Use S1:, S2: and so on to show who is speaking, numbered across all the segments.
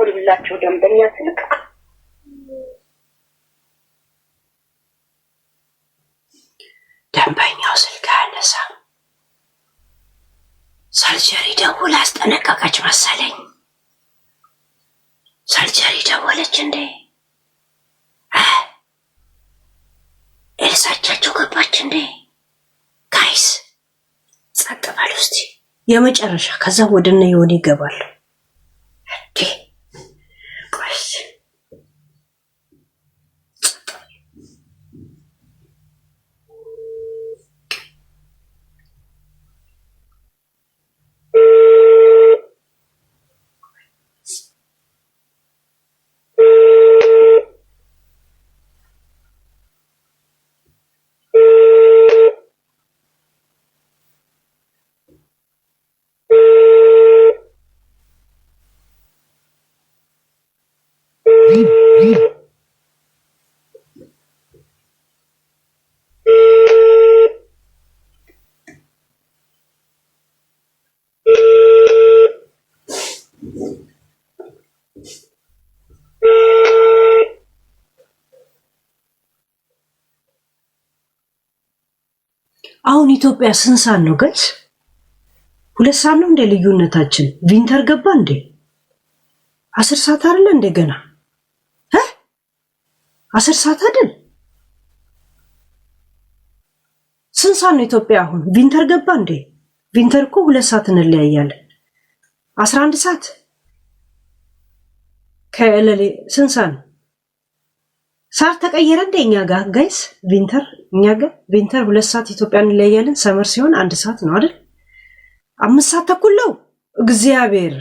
S1: ደውልላቸው ደንበኛ ስልክ ደንበኛው ስልክ አነሳ ሰርጀሪ ደውላ አስጠነቀቀች መሰለኝ ሰርጀሪ ደወለች እንዴ ኤልሳቻቸው ገባች እንዴ ጋይስ ጸጥ በሉ እስቲ የመጨረሻ ከዛ ወደነ ይሆን ይገባል እንዴ ቆይስ አሁን ኢትዮጵያ ስንት ሰዓት ነው ጋይስ? 2 ሰዓት ነው እንደ ልዩነታችን። ቪንተር ገባ እንዴ? 10 ሰዓት አይደለ እንደገና 10 ሰዓት አይደል? ስንት ሰዓት ነው ኢትዮጵያ አሁን? ቪንተር ገባ እንዴ? ቪንተር እኮ 2 ሰዓት እንለያያለን። 11 ሰዓት ከለሌ ስንት ሰዓት ነው? ሰዓት ተቀየረ እንደኛ ጋር ጋይስ ቪንተር እኛ ጋር ቪንተር 2 ሰዓት ኢትዮጵያ እንለያያለን ሰመር ሲሆን 1 ሰዓት ነው አይደል 5 ሰዓት ተኩል ነው እግዚአብሔር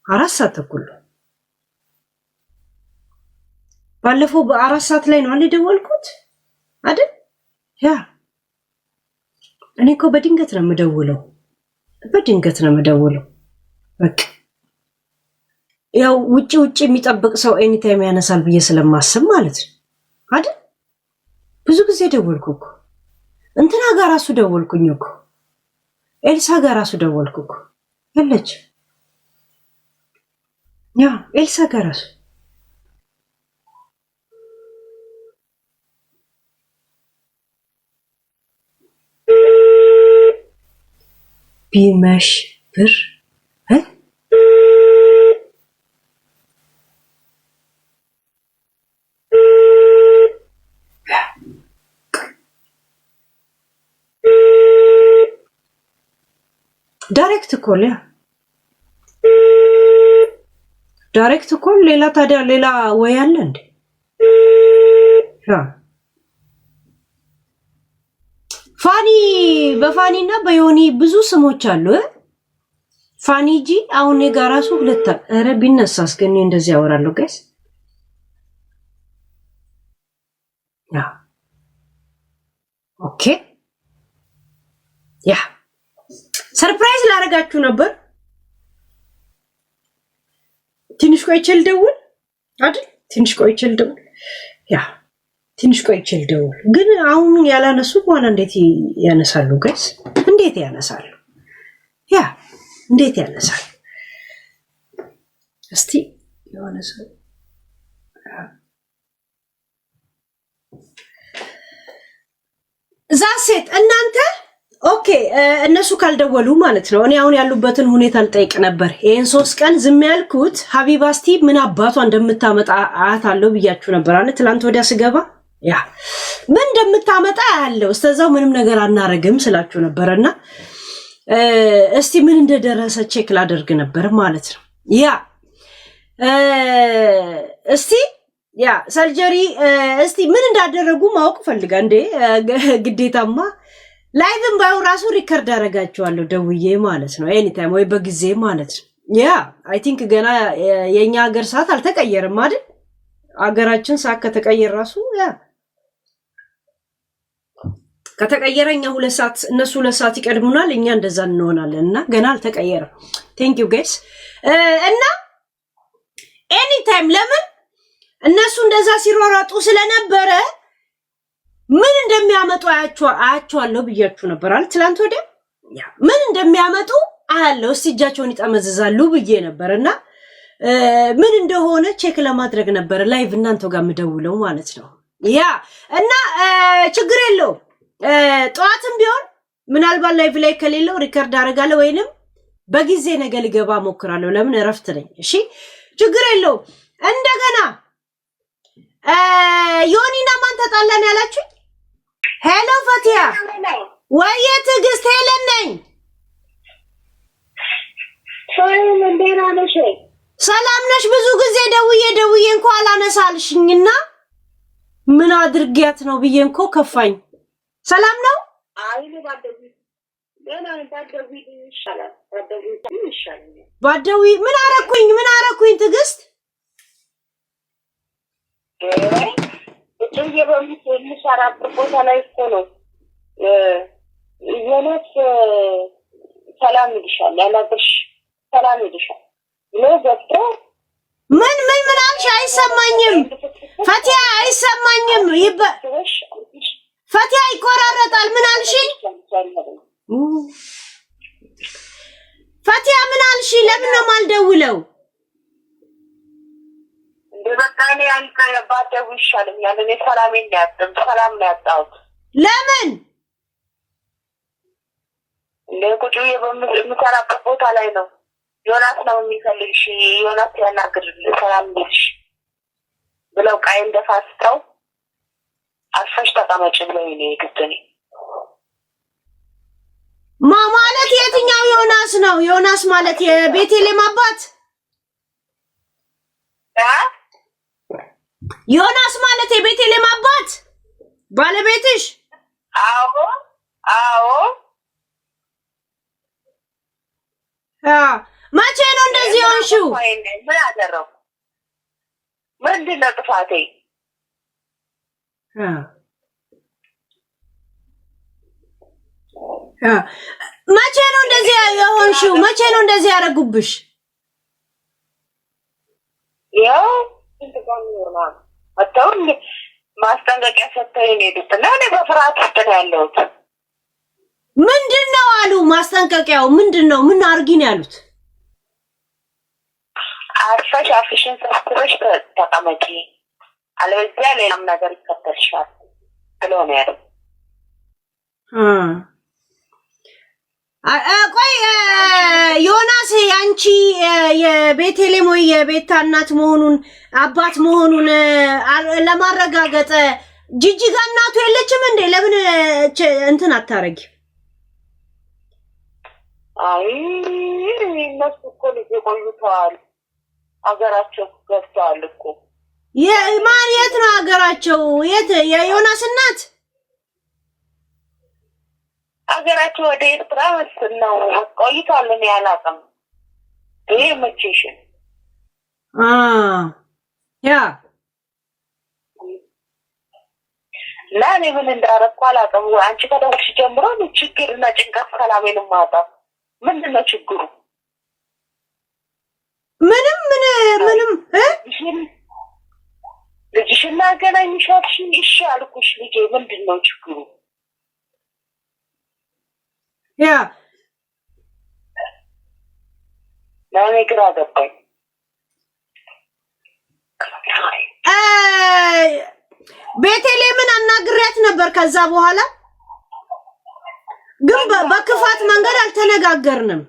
S1: 4 ሰዓት ተኩል ባለፈው በ4 ሰዓት ላይ ነው አይደል ደወልኩት አይደል ያ እኔ እኮ በድንገት ነው የምደውለው በቃ ያው ውጪ የሚጠብቅ ሰው ኤኒ ታይም ያነሳል ብዬ ስለማስብ ማለት ነው አይደል ብዙ ጊዜ ደወልኩ እንትና ጋር ራሱ ደወልኩኝ እኮ ኤልሳ ጋር ራሱ ደወልኩ እኮ የለች ያ ኤልሳ ጋር ራሱ ቢመሽ ብር ዳይሬክት ኮል ሌላ ታዲያ ሌላ ወይ አለ እንዴ ፋኒ በፋኒና በዮኒ ብዙ ስሞች አሉ ፋኒጂ አሁን የጋራሱ ሁለት አረ ቢነሳስ ግን እንደዚህ ያወራለሁ ጋይስ ያ ኦኬ ያ ሰርፕራይዝ ላረጋችሁ ነበር ትንሽ ቆይቼል ደውል አይደል ትንሽ ቆይቼል ደውል ያ ትንሽ ቆይቼል ደውል ግን አሁን ያላነሱ በኋላ እንዴት ያነሳሉ ጋይስ እንዴት ያነሳሉ ያ እንዴት ያነሳሉ እስቲ የሆነ ሰው ዛሴት እናንተ ኦኬ እነሱ ካልደወሉ ማለት ነው እኔ አሁን ያሉበትን ሁኔታ ልጠይቅ ነበር ይሄን 3 ቀን ዝም ያልኩት ሀቢባስቲ ምን አባቷ እንደምታመጣ አያታለሁ ብያችሁ ነበር አለ ትላንት ወዲያ ስገባ ያ ምን እንደምታመጣ ያለው እስከዛው ምንም ነገር አናረግም ስላችሁ ነበርና እስቲ ምን እንደደረሰ ቼክ ላደርግ ነበር ማለት ነው ያ እስቲ ያ ሰርጀሪ እስቲ ምን እንዳደረጉ ማወቅ ፈልጋ እንዴ ግዴታማ ላይቭን ባይው ራሱ ሪከርድ አረጋቸዋለሁ ደውዬ ማለት ነው ኤኒ ታይም ወይ በጊዜ ማለት ነው ያ አይ ቲንክ ገና የኛ ሀገር ሰዓት አልተቀየረም አይደል ሀገራችን ሰዓት ከተቀየረ ራሱ ያ ከተቀየረኛ 2 ሰዓት እነሱ 2 ሰዓት ይቀድሙናል እኛ እንደዛ እንሆናለንና ገና አልተቀየረም ቴንክ ዩ ጋይስ እና ኤኒ ታይም ለምን እነሱ እንደዛ ሲሮራጡ ስለነበረ ምን እንደሚያመጡ አያቸዋለሁ ብያችሁ ነበር አይደል ትላንት ወደ ያ ምን እንደሚያመጡ አለው እስቲ እጃቸውን ይጠመዝዛሉ ብዬ ነበርና ምን እንደሆነ ቼክ ለማድረግ ነበር ላይቭ እናንተው ጋር ምደውለው ማለት ነው። ያ እና ችግር የለው ጧትም ቢሆን ምናልባት ላይቭ ላይ ከሌለው ሪከርድ አደርጋለሁ ወይንም በጊዜ ነገ ልገባ ሞክራለሁ። ለምን እረፍት ነኝ። እሺ ችግር የለው። እንደገና ዮኒና ማን ተጣላን ያላችሁ? ሄሎ ፈቲያ ወይ ትዕግስት ሄለን ነኝ። ሰላም ነሽ? ብዙ ጊዜ ደውዬ እንኳን አላነሳልሽኝና ምን አድርጊያት ነው ብዬ እንኳ ከፋኝ። ሰላም ነው? ባደዊ ምን አረኩኝ ትዕግስት?
S2: የምሰራበት ቦታ ላይ እኮ ነው የሆነች ሰላም ይልሻል ያላገሽ ሰላም ይልሻል ነው ዘፍቶ
S1: ምን አልሽ? አይሰማኝም ፈቲያ አይሰማኝም። ፈቲያ ይቆራረጣል። ምን አልሽ ፈቲያ? ምን አልሽ? ለምን ነው ማልደውለው?
S2: እንደበቃኔ አንተ ባደው ይሻለኛል። እኔ ሰላም ነው ያጣሁት።
S1: ለምን
S2: ለቁጭ የምሰራበት ቦታ ላይ ነው ዮናስ ነው የሚፈልግሽ። ዮናስ ያናግርልሽ ሰላም ይልሽ ብለው ቃይ እንደፋስተው አርፈሽ ተቀመጭ ብለው እኔ ግጥኔ
S1: ማለት የትኛው ዮናስ ነው? ዮናስ ማለት የቤቴሌም አባት ዮናስ ማለት የቤቴሌም አባት ባለቤትሽ?
S2: አዎ
S1: መቼ ነው እንደዚህ ሆንሽው?
S2: ምን አደረኩ? ምንድን ነው ጥፋቴ?
S1: መቼ ነው እንደዚህ የሆንሽው? መቼ ነው እንደዚህ ያደረጉብሽ?
S2: ያው መተው ማስጠንቀቂያ ሰጥተውኝ ሄዱት እና እኔ በፍርሃት ውስጥ ነው ያለሁት።
S1: ምንድን ነው አሉ? ማስጠንቀቂያው ምንድን ነው? ምን አድርጊ ነው ያሉት?
S2: አርፈሽ አፍሽን ሰፍተሽ ተቀመጪ፣ አለበለዚያ ሌላም ነገር ይከተልሻል ብለው ነው ያለው።
S1: ቆይ ዮናስ ያንቺ የቤቴሌም ወይ የቤታ እናት መሆኑን አባት መሆኑን ለማረጋገጥ ጂጂጋ እናቱ የለችም እንዴ? ለምን እንትን አታረጊ?
S2: አይ እነሱ እኮ ልጅ ቆይተዋል፣ አገራቸው ገብተዋል እኮ።
S1: የማን የት ነው አገራቸው? የት? የዮናስ እናት
S2: አገራቸው ወደ ኤርትራ ነው ቆይተዋል። እኔ አላውቅም። ይሄ መቼሽ
S1: ያ
S2: እና እኔ ምን እንዳደረኩ አላውቅም። አንቺ ከደወልሽ ጀምሮ ችግርና ጭንቀት ሰላሜን ማጣ። ምንድን ነው ችግሩ?
S1: ምንም
S2: ልጅሽን ላገናኝሻልሽ እሺ አልኩሽ። ልጄ ምንድን ነው ችግሩ?
S1: ያ
S2: ለእኔ ግራ ገባኝ።
S1: ቤቴሌምን አናግሪያት ነበር። ከዛ በኋላ ግን በክፋት መንገድ አልተነጋገርንም።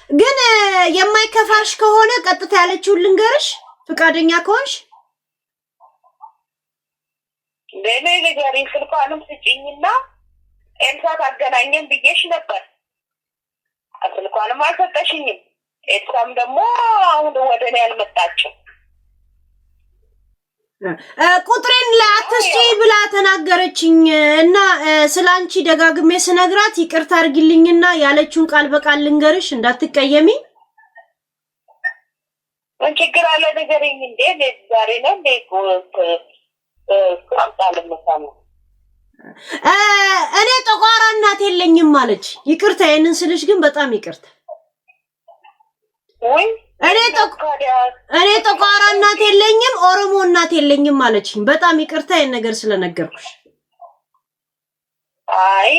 S1: ግን የማይከፋሽ ከሆነ ቀጥታ ያለችውን ልንገርሽ፣ ፍቃደኛ ከሆንሽ
S2: ለኔ ለጋሪ ስልኳንም ስጪኝና ኤልሳ ታገናኘን ብዬሽ ነበር። ስልኳንም አልሰጠሽኝም። ኤልሳም ደግሞ አሁን ወደኔ ያልመጣችው
S1: ቁጥሬን ለአትስጪ ብላ ተናገረችኝ እና ስላንቺ ደጋግሜ ስነግራት ይቅርታ አድርጊልኝና ያለችውን ቃል በቃል ልንገርሽ እንዳትቀየሚ።
S2: ምን ችግር አለ ንገሪኝ። እንዴ ዛሬ ነው እንዴ
S1: እኔ ጠቋራ እናት የለኝም ማለች። ይቅርታ ይሄንን ስልሽ ግን በጣም ይቅርታ። እኔ ጠቋራ እናት የለኝም ኦሮሞ እናት የለኝም ማለችኝ። በጣም ይቅርታ ይሄን ነገር ስለነገርኩሽ።
S2: አይ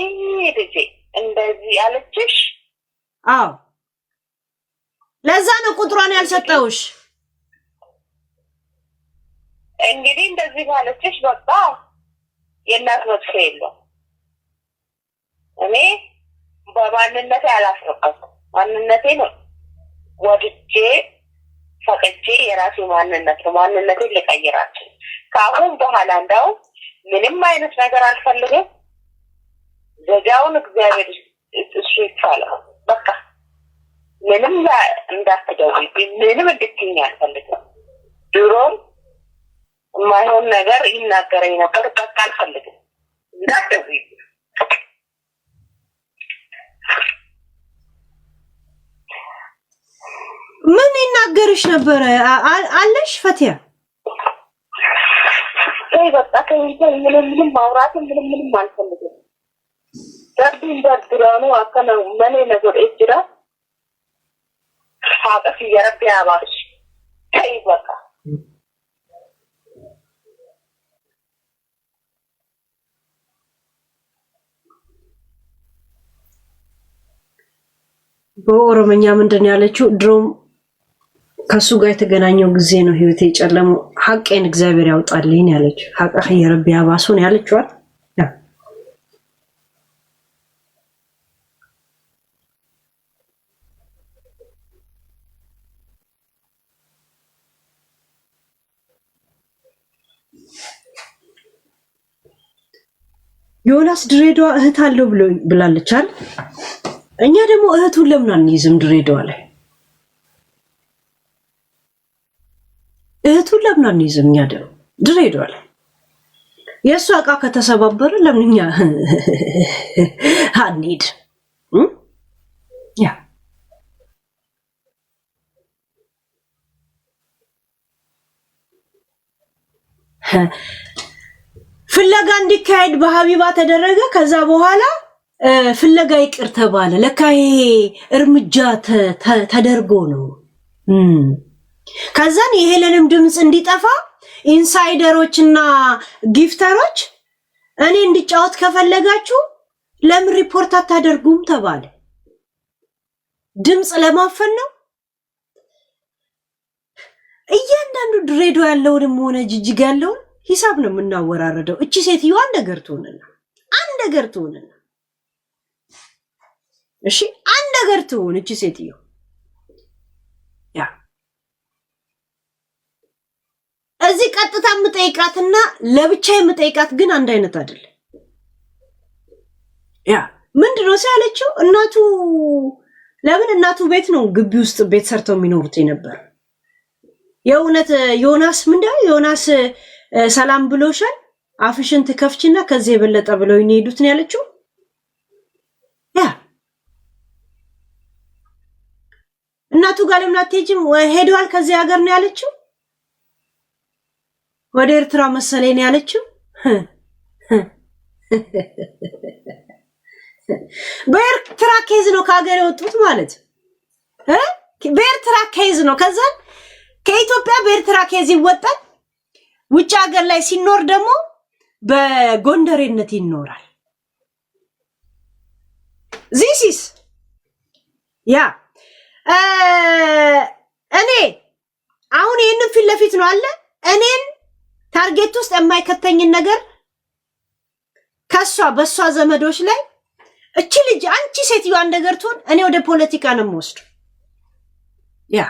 S2: ልጄ እንደዚህ ያለችሽ?
S1: አዎ ለዛ ነው ቁጥሯን ያልሰጠውሽ።
S2: እንግዲህ እንደዚህ ባለችሽ በቃ የእናት መጥፎ የለም። እኔ በማንነቴ አላስረቀኩም። ማንነቴ ነው ወድጄ ፈቅጄ የራሴ ማንነት ነው። ማንነቴን ልቀይራችሁ ከአሁን በኋላ እንደው ምንም አይነት ነገር አልፈልግም። ዘጋውን እግዚአብሔር እሱ ይፋለው። በቃ ምንም እንዳትደውይብኝ፣ ምንም እንድትይኝ አልፈልግም። ድሮም የማይሆን ነገር ይናገረኝ ነበር። በቃ አልፈልግም፣ እንዳትደውይብኝ።
S1: ምን ይናገርሽ ነበር አለሽ ፈቲያ?
S2: አይ በቃ ምንም ማውራት ምንም አልፈልግም። ደርድራኑ አከነው ማኔ ነገር እጅራ ሀቀፍ የረቢ አባሽ አይ በቃ በኦሮምኛ ምንድን ያለችው? ድሮም ከሱ ጋር የተገናኘው ጊዜ ነው ህይወቴ የጨለመው፣ ሐቄን እግዚአብሔር ያውጣልኝ ያለችው። ሐቀህ የረቢ አባሱን ያለችው ዮናስ ድሬዳዋ እህት አለው ብላለች አይደል? እኛ ደግሞ እህቱን ለምን አንይዝም? ድሬዳዋ ላይ እህቱን ለምን አንይዝም? እኛ ደግሞ ድሬዳዋ ላይ የእሱ ዕቃ ከተሰባበረ ለምን እኛ አንሄድ? ያ ፍለጋ እንዲካሄድ በሀቢባ ተደረገ። ከዛ በኋላ ፍለጋ ይቅር ተባለ። ለካ ይሄ እርምጃ ተደርጎ ነው። ከዛን የሄለንም ድምፅ እንዲጠፋ ኢንሳይደሮችና ጊፍተሮች እኔ እንዲጫወት ከፈለጋችሁ ለምን ሪፖርት አታደርጉም ተባለ። ድምፅ ለማፈን ነው። እያንዳንዱ ድሬዳዋ ያለውንም ሆነ ጅጅጋ ያለውን ሂሳብ ነው የምናወራረደው። እቺ ሴትዮ አንድ ነገር ትሆንና እሺ አንድ ነገር ትሆን እቺ ሴትዮ ያ እዚህ ቀጥታ የምጠይቃትና ለብቻ የምጠይቃት ግን አንድ አይነት አይደለም። ያ ምንድነው ሲያለችው? እናቱ ለምን እናቱ ቤት ነው ግቢ ውስጥ ቤት ሰርተው የሚኖሩት የነበር። የእውነት ዮናስ ምንድነው ዮናስ ሰላም ብሎሻል? አፍሽን ትከፍችና ከዚህ የበለጠ ብለው ይሄዱት ነው ያለችው። ያ እናቱ ጋር ለምን አትሄጂም? ሄደዋል ከዚህ ሀገር ነው ያለችው። ወደ ኤርትራ መሰለኝ ነው ያለችው። በኤርትራ ኬዝ ነው ከሀገር የወጡት ማለት በኤርትራ ኬዝ ነው። ከዛ ከኢትዮጵያ በኤርትራ ኬዝ ይወጣል። ውጭ ሀገር ላይ ሲኖር ደግሞ በጎንደሬነት ይኖራል። ዚሲስ ያ እኔ አሁን ይሄንን ፊት ለፊት ነው አለ እኔን ታርጌት ውስጥ የማይከተኝን ነገር ከሷ በሷ ዘመዶች ላይ እቺ ልጅ አንቺ ሴትዮ አንድ ነገር ትሆን እኔ ወደ ፖለቲካ ነው የምወስደው። ያ